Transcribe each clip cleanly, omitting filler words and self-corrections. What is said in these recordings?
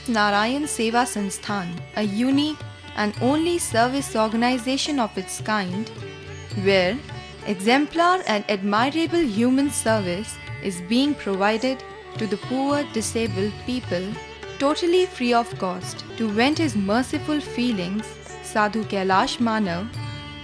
Narayan Seva Sansthan, a unique and only service organization of its kind, where exemplar and admirable human service is being provided to the poor disabled people totally free of cost. To vent his merciful feelings, Sadhu Kailash Manav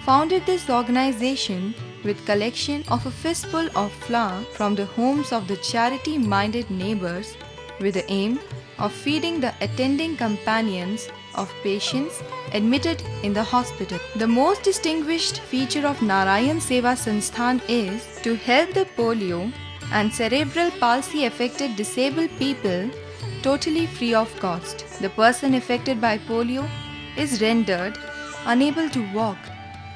founded this organization with collection of a fistful of flour from the homes of the charity-minded neighbors with the aim of feeding the attending companions of patients admitted in the hospital. The most distinguished feature of Narayan Seva Sansthan is to help the polio and cerebral palsy affected disabled people totally free of cost. The person affected by polio is rendered unable to walk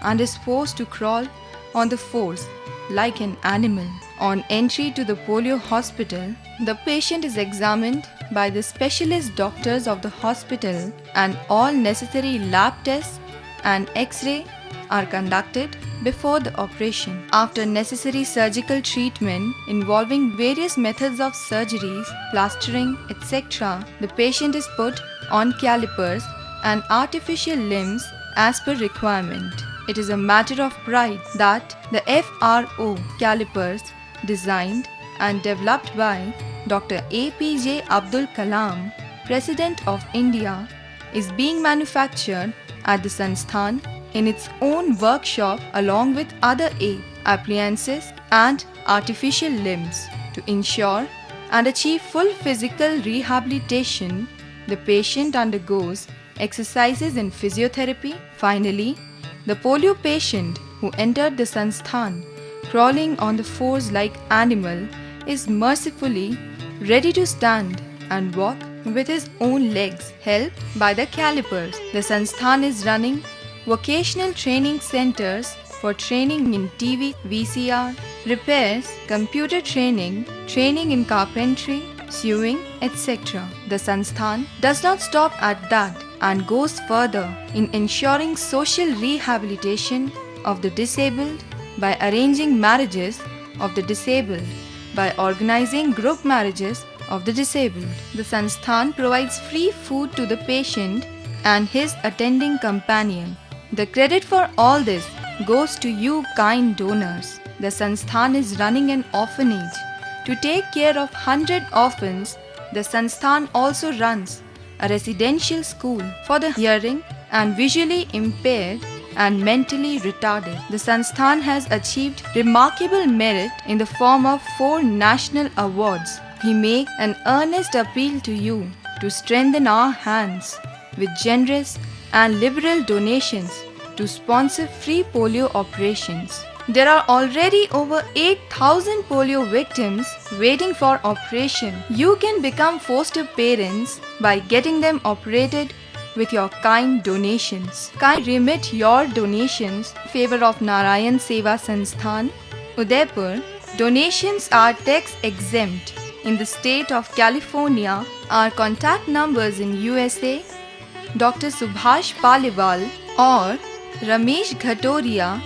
and is forced to crawl on the floors like an animal. On entry to the polio hospital, the patient is examined by the specialist doctors of the hospital and all necessary lab tests and X-ray are conducted before the operation. After necessary surgical treatment involving various methods of surgeries, plastering, etc., the patient is put on calipers and artificial limbs as per requirement. It is a matter of pride that the FRO calipers, designed and developed by Dr. APJ Abdul Kalam, President of India, is being manufactured at the Sansthan in its own workshop along with other aid, appliances and artificial limbs. To ensure and achieve full physical rehabilitation, the patient undergoes exercises in physiotherapy. Finally, the polio patient who entered the Sansthan crawling on the floors like animal is mercifully ready to stand and walk with his own legs, helped by the calipers. The Sansthan is running vocational training centers for training in TV, VCR, repairs, computer training, training in carpentry, sewing, etc. The Sansthan does not stop at that and goes further in ensuring social rehabilitation of the disabled by arranging marriages of the disabled, by organizing group marriages of the disabled. The Sansthan provides free food to the patient and his attending companion. The credit for all this goes to you kind donors. The Sansthan is running an orphanage. To take care of 100 orphans, the Sansthan also runs a residential school for the hearing and visually impaired and mentally retarded. The Sansthan has achieved remarkable merit in the form of 4 national awards. We make an earnest appeal to you to strengthen our hands with generous and liberal donations to sponsor free polio operations. There are already over 8,000 polio victims waiting for operation. You can become foster parents by getting them operated with your kind donations. Kindly remit your donations in favor of Narayan Seva Sansthan, Udaipur. Donations are tax exempt in the state of California. Our contact numbers in USA, Dr. Subhash Paliwal or Ramesh Ghatoria